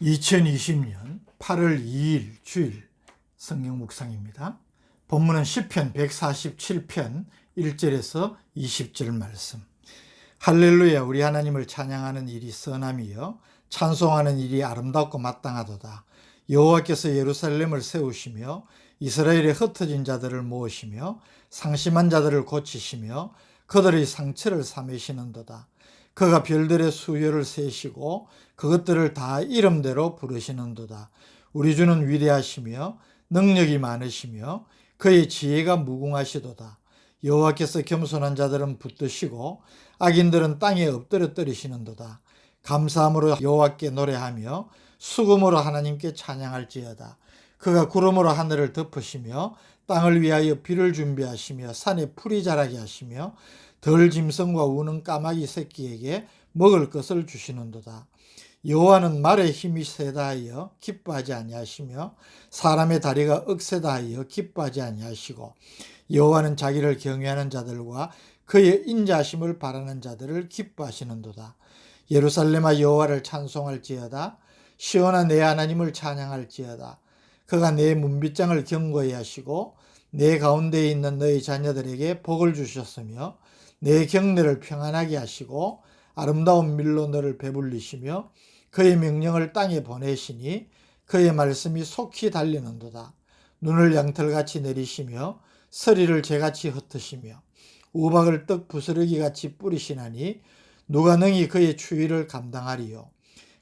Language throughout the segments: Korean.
2020년 8월 2일 주일 성경 묵상입니다. 본문은 시편 147편 1절에서 20절 말씀. 할렐루야, 우리 하나님을 찬양하는 일이 선함이여 찬송하는 일이 아름답고 마땅하도다. 여호와께서 예루살렘을 세우시며 이스라엘의 흩어진 자들을 모으시며 상심한 자들을 고치시며 그들의 상처를 사매시는도다. 그가 별들의 수요를 세시고 그것들을 다 이름대로 부르시는도다. 우리 주는 위대하시며 능력이 많으시며 그의 지혜가 무궁하시도다. 여호와께서 겸손한 자들은 붙드시고 악인들은 땅에 엎드려 떨이시는도다. 감사함으로 여호와께 노래하며 수금으로 하나님께 찬양할지어다. 그가 구름으로 하늘을 덮으시며 땅을 위하여 비를 준비하시며 산에 풀이 자라게 하시며 덜 짐승과 우는 까마귀 새끼에게 먹을 것을 주시는도다. 여호와는 말에 힘이 세다 하여 기뻐하지 아니하시며 사람의 다리가 억세다 하여 기뻐하지 아니하시고 여호와는 자기를 경외하는 자들과 그의 인자하심을 바라는 자들을 기뻐하시는도다. 예루살렘아, 여호와를 찬송할지어다. 시온아, 내 하나님을 찬양할지어다. 그가 내 문빗장을 견고히 하시고 내 가운데에 있는 너희 자녀들에게 복을 주셨으며 내 경내를 평안하게 하시고 아름다운 밀로 너를 배불리시며 그의 명령을 땅에 보내시니 그의 말씀이 속히 달리는도다. 눈을 양털같이 내리시며 서리를 재같이 흩으시며 우박을 떡 부스러기같이 뿌리시나니 누가 능히 그의 추위를 감당하리요.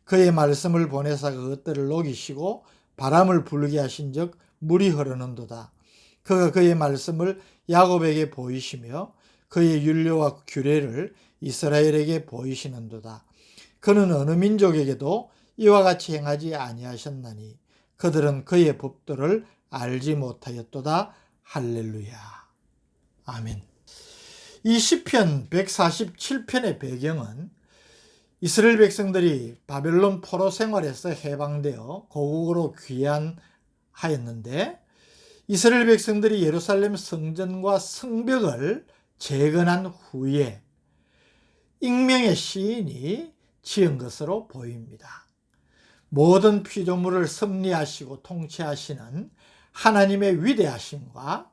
그의 말씀을 보내사 그것들을 녹이시고 바람을 불게 하신즉 물이 흐르는도다. 그가 그의 말씀을 야곱에게 보이시며 그의 율례와 규례를 이스라엘에게 보이시는도다. 그는 어느 민족에게도 이와 같이 행하지 아니하셨나니 그들은 그의 법도를 알지 못하였도다. 할렐루야. 아멘. 이 시편 147편의 배경은 이스라엘 백성들이 바벨론 포로 생활에서 해방되어 고국으로 귀환하였는데 이스라엘 백성들이 예루살렘 성전과 성벽을 재건한 후에 익명의 시인이 지은 것으로 보입니다. 모든 피조물을 섭리하시고 통치하시는 하나님의 위대하심과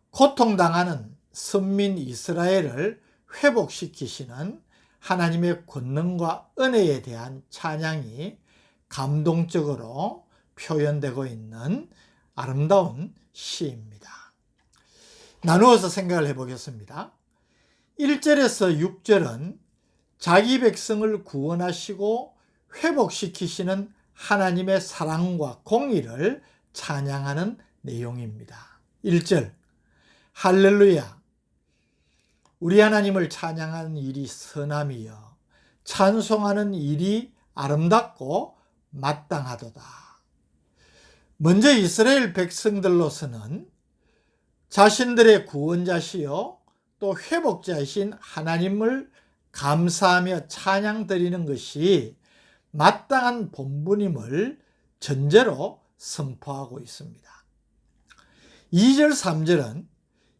고통당하는 선민 이스라엘을 회복시키시는 하나님의 권능과 은혜에 대한 찬양이 감동적으로 표현되고 있는 아름다운 시입니다. 나누어서 생각을 해보겠습니다. 1절에서 6절은 자기 백성을 구원하시고 회복시키시는 하나님의 사랑과 공의를 찬양하는 내용입니다. 1절, 할렐루야, 우리 하나님을 찬양하는 일이 선함이여 찬송하는 일이 아름답고 마땅하도다. 먼저 이스라엘 백성들로서는 자신들의 구원자시요 또 회복자이신 하나님을 감사하며 찬양 드리는 것이 마땅한 본분임을 전제로 선포하고 있습니다. 2절 3절은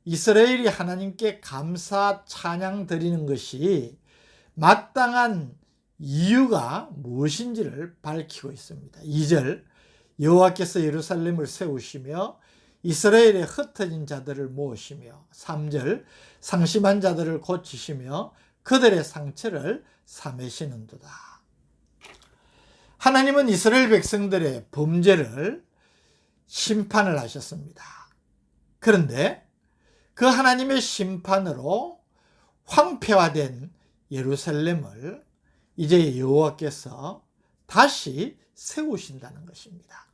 이스라엘이 하나님께 감사 찬양 드리는 것이 마땅한 이유가 무엇인지를 밝히고 있습니다. 2절, 여호와께서 예루살렘을 세우시며 이스라엘의 흩어진 자들을 모으시며 3절, 상심한 자들을 고치시며 그들의 상처를 사매시는도다. 하나님은 이스라엘 백성들의 범죄를 심판을 하셨습니다. 그런데 그 하나님의 심판으로 황폐화된 예루살렘을 이제 여호와께서 다시 세우신다는 것입니다.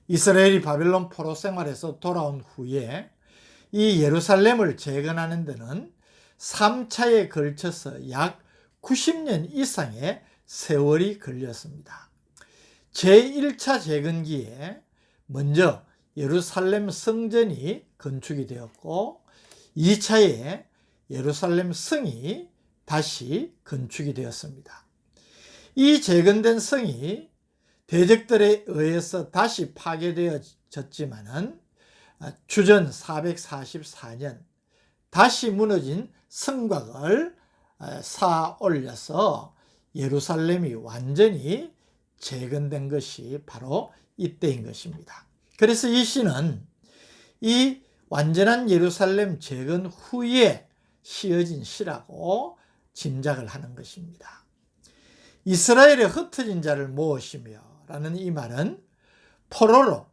이스라엘이 바벨론 포로 생활에서 돌아온 후에 이 예루살렘을 재건하는 데는 3차에 걸쳐서 약 90년 이상의 세월이 걸렸습니다. 제1차 재건기에 먼저 예루살렘 성전이 건축이 되었고 2차에 예루살렘 성이 다시 건축이 되었습니다. 이 재건된 성이 대적들에 의해서 다시 파괴되어졌지만은 주전 444년 다시 무너진 성곽을 쌓아 올려서 예루살렘이 완전히 재건된 것이 바로 이때인 것입니다. 그래서 이 시는 이 완전한 예루살렘 재건 후에 시어진 시라고 짐작을 하는 것입니다. 이스라엘에 흩어진 자를 모으시며 라는 이 말은 포로로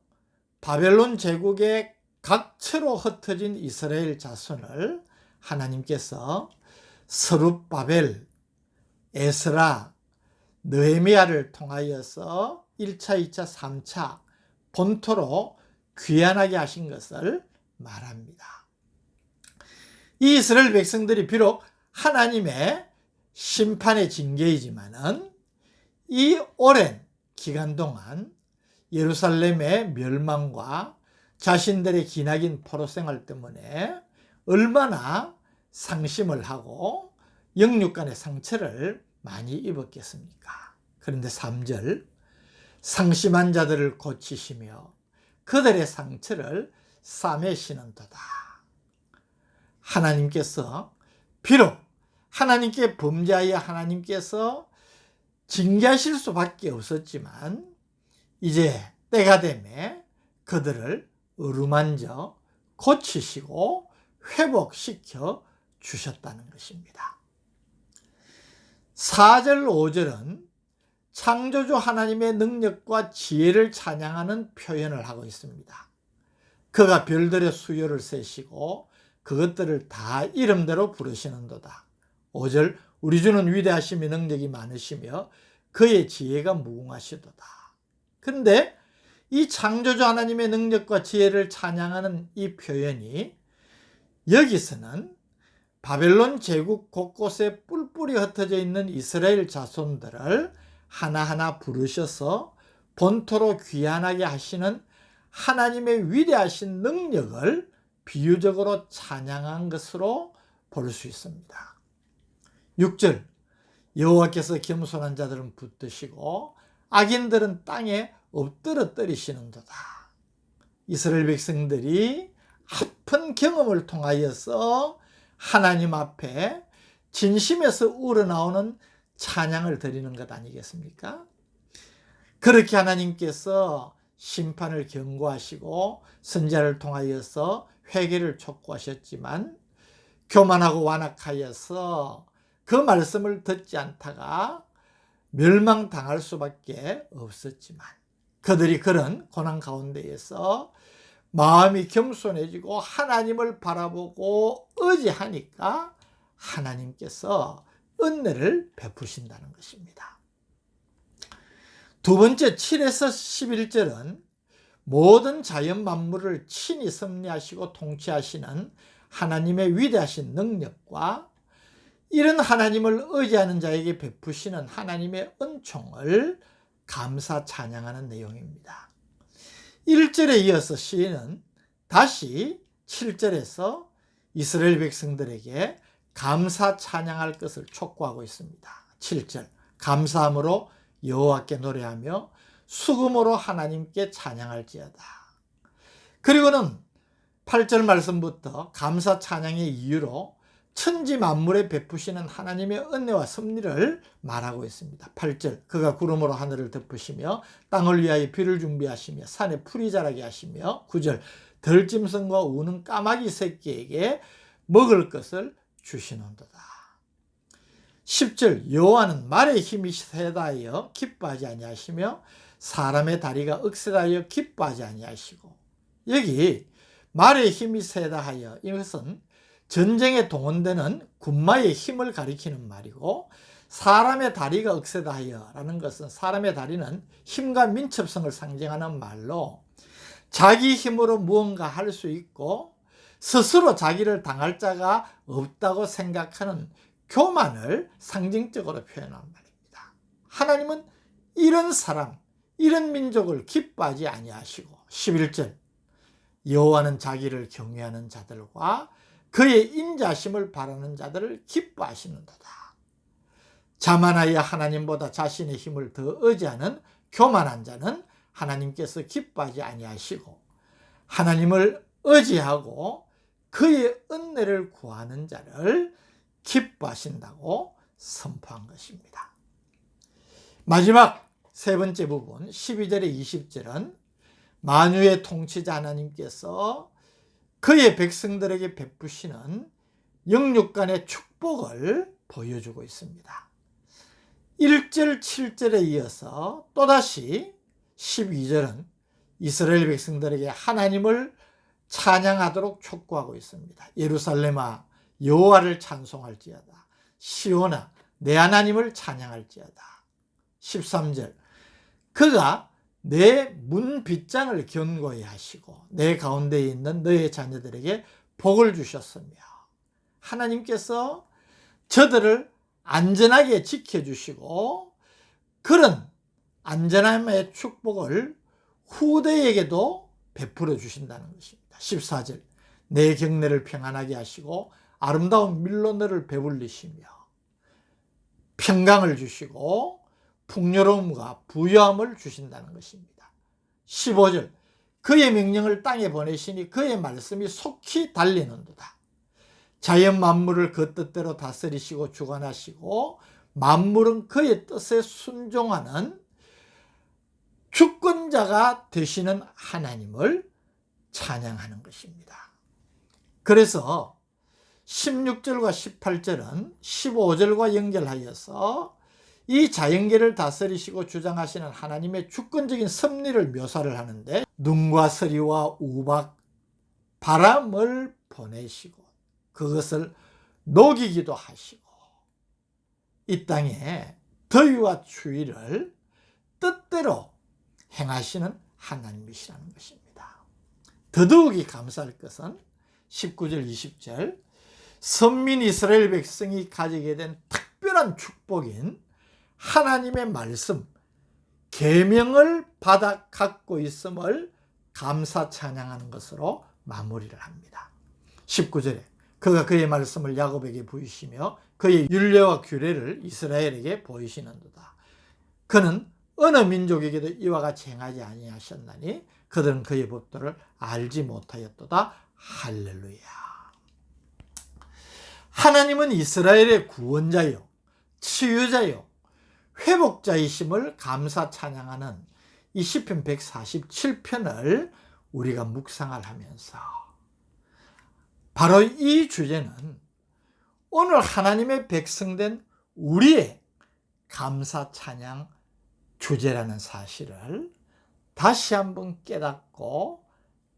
바벨론 제국의 각처로 흩어진 이스라엘 자손을 하나님께서 스룹바벨, 에스라, 느헤미야를 통하여서 1차, 2차, 3차 본토로 귀환하게 하신 것을 말합니다. 이 이스라엘 백성들이 비록 하나님의 심판의 징계이지만은 이 오랜 기간 동안 예루살렘의 멸망과 자신들의 기나긴 포로 생활 때문에 얼마나 상심을 하고 영육간의 상처를 많이 입었겠습니까? 그런데 3절, 상심한 자들을 고치시며 그들의 상처를 싸매시는도다. 하나님께서 비록 하나님께 범죄하여 하나님께서 징계하실 수밖에 없었지만 이제 때가 되매 그들을 어루만져 고치시고 회복시켜 주셨다는 것입니다. 4절, 5절은 창조주 하나님의 능력과 지혜를 찬양하는 표현을 하고 있습니다. 그가 별들의 수요를 세시고 그것들을 다 이름대로 부르시는도다. 5절, 우리 주는 위대하시며 능력이 많으시며 그의 지혜가 무궁하시도다. 그런데 이 창조주 하나님의 능력과 지혜를 찬양하는 이 표현이 여기서는 바벨론 제국 곳곳에 뿔뿔이 흩어져 있는 이스라엘 자손들을 하나하나 부르셔서 본토로 귀환하게 하시는 하나님의 위대하신 능력을 비유적으로 찬양한 것으로 볼 수 있습니다. 6절, 여호와께서 겸손한 자들은 붙드시고 악인들은 땅에 엎드러뜨리시는도다. 이스라엘 백성들이 아픈 경험을 통하여서 하나님 앞에 진심에서 우러나오는 찬양을 드리는 것 아니겠습니까? 그렇게 하나님께서 심판을 경고하시고 선지자를 통하여서 회개를 촉구하셨지만 교만하고 완악하여서 그 말씀을 듣지 않다가 멸망당할 수밖에 없었지만 그들이 그런 고난 가운데에서 마음이 겸손해지고 하나님을 바라보고 의지하니까 하나님께서 은혜를 베푸신다는 것입니다. 두 번째 7에서 11절은 모든 자연 만물을 친히 섭리하시고 통치하시는 하나님의 위대하신 능력과 이런 하나님을 의지하는 자에게 베푸시는 하나님의 은총을 감사 찬양하는 내용입니다. 1절에 이어서 시인은 다시 7절에서 이스라엘 백성들에게 감사 찬양할 것을 촉구하고 있습니다. 7절, 감사함으로 여호와께 노래하며 수금으로 하나님께 찬양할지어다. 그리고는 8절 말씀부터 감사 찬양의 이유로 천지 만물에 베푸시는 하나님의 은혜와 섭리를 말하고 있습니다. 8절, 그가 구름으로 하늘을 덮으시며 땅을 위하여 비를 준비하시며 산에 풀이 자라게 하시며 9절, 들짐승과 우는 까마귀 새끼에게 먹을 것을 주시는도다. 10절, 여호와는 말의 힘이 세다 하여 기뻐하지 아니하시며 사람의 다리가 억세다 하여 기뻐하지 아니하시고, 여기 말의 힘이 세다 하여 이것은 전쟁에 동원되는 군마의 힘을 가리키는 말이고, 사람의 다리가 억세다 하여 라는 것은 사람의 다리는 힘과 민첩성을 상징하는 말로 자기 힘으로 무언가 할 수 있고 스스로 자기를 당할 자가 없다고 생각하는 교만을 상징적으로 표현한 말입니다. 하나님은 이런 사람, 이런 민족을 기뻐하지 아니하시고, 11절, 여호와는 자기를 경외하는 자들과 그의 인자심을 바라는 자들을 기뻐하시는도다. 자만하여 하나님보다 자신의 힘을 더 의지하는 교만한 자는 하나님께서 기뻐하지 아니하시고, 하나님을 의지하고 그의 은혜를 구하는 자를 기뻐하신다고 선포한 것입니다. 마지막 세 번째 부분 12절에 20절은 만유의 통치자 하나님께서 그의 백성들에게 베푸시는 영육 간의 축복을 보여주고 있습니다. 1절 7절에 이어서 또다시 12절은 이스라엘 백성들에게 하나님을 찬양하도록 촉구하고 있습니다. 예루살렘아 여호와를 찬송할지어다. 시온아 내 하나님을 찬양할지어다. 13절 그가 내 문 빗장을 견고히 하시고 내 가운데에 있는 너의 자녀들에게 복을 주셨으며 하나님께서 저들을 안전하게 지켜주시고 그런 안전함의 축복을 후대에게도 베풀어 주신다는 것입니다. 14절 내 경내를 평안하게 하시고 아름다운 밀로 너를 배불리시며 평강을 주시고 풍요로움과 부유함을 주신다는 것입니다. 15절 그의 명령을 땅에 보내시니 그의 말씀이 속히 달리는도다. 자연 만물을 그 뜻대로 다스리시고 주관하시고 만물은 그의 뜻에 순종하는 주권자가 되시는 하나님을 찬양하는 것입니다. 그래서 16절과 18절은 15절과 연결하여서 이 자연계를 다스리시고 주장하시는 하나님의 주권적인 섭리를 묘사를 하는데 눈과 서리와 우박, 바람을 보내시고 그것을 녹이기도 하시고 이 땅에 더위와 추위를 뜻대로 행하시는 하나님이시라는 것입니다. 더더욱이 감사할 것은 19절 20절 선민 이스라엘 백성이 가지게 된 특별한 축복인 하나님의 말씀, 계명을 받아 갖고 있음을 감사 찬양하는 것으로 마무리를 합니다. 19절에 그가 그의 말씀을 야곱에게 보이시며 그의 율례와 규례를 이스라엘에게 보이시는도다. 그는 어느 민족에게도 이와 같이 행하지 아니하셨나니 그들은 그의 법도를 알지 못하였도다. 할렐루야. 하나님은 이스라엘의 구원자요 치유자요 회복자이심을 감사 찬양하는 이 시편 147편을 우리가 묵상을 하면서 바로 이 주제는 오늘 하나님의 백성된 우리의 감사 찬양 주제라는 사실을 다시 한번 깨닫고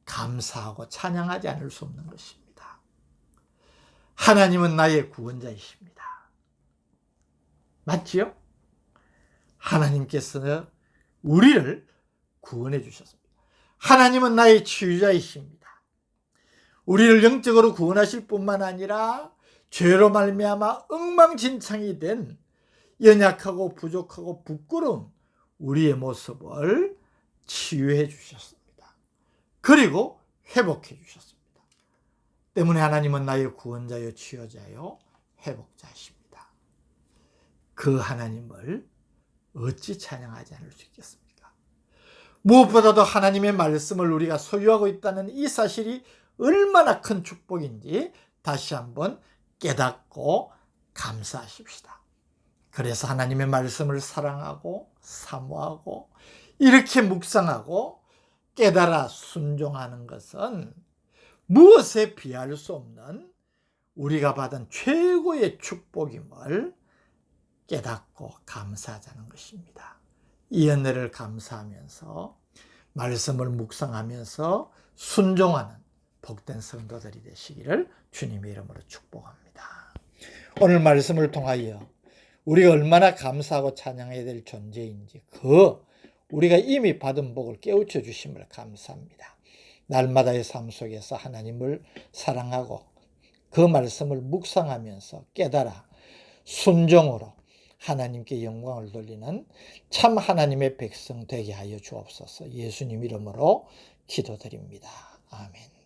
감사하고 찬양하지 않을 수 없는 것입니다. 하나님은 나의 구원자이십니다. 맞지요? 하나님께서 우리를 구원해 주셨습니다. 하나님은 나의 치유자이십니다. 우리를 영적으로 구원하실 뿐만 아니라 죄로 말미암아 엉망진창이 된 연약하고 부족하고 부끄러운 우리의 모습을 치유해 주셨습니다. 그리고 회복해 주셨습니다. 때문에 하나님은 나의 구원자요 치유자요 회복자이십니다. 그 하나님을 어찌 찬양하지 않을 수 있겠습니까? 무엇보다도 하나님의 말씀을 우리가 소유하고 있다는 이 사실이 얼마나 큰 축복인지 다시 한번 깨닫고 감사하십시다. 그래서 하나님의 말씀을 사랑하고 사모하고 이렇게 묵상하고 깨달아 순종하는 것은 무엇에 비할 수 없는 우리가 받은 최고의 축복임을 깨닫고 감사하자는 것입니다. 이 은혜를 감사하면서 말씀을 묵상하면서 순종하는 복된 성도들이 되시기를 주님의 이름으로 축복합니다. 오늘 말씀을 통하여 우리가 얼마나 감사하고 찬양해야 될 존재인지 우리가 이미 받은 복을 깨우쳐 주심을 감사합니다. 날마다의 삶 속에서 하나님을 사랑하고 그 말씀을 묵상하면서 깨달아 순종으로 하나님께 영광을 돌리는 참 하나님의 백성 되게 하여 주옵소서. 예수님 이름으로 기도드립니다. 아멘.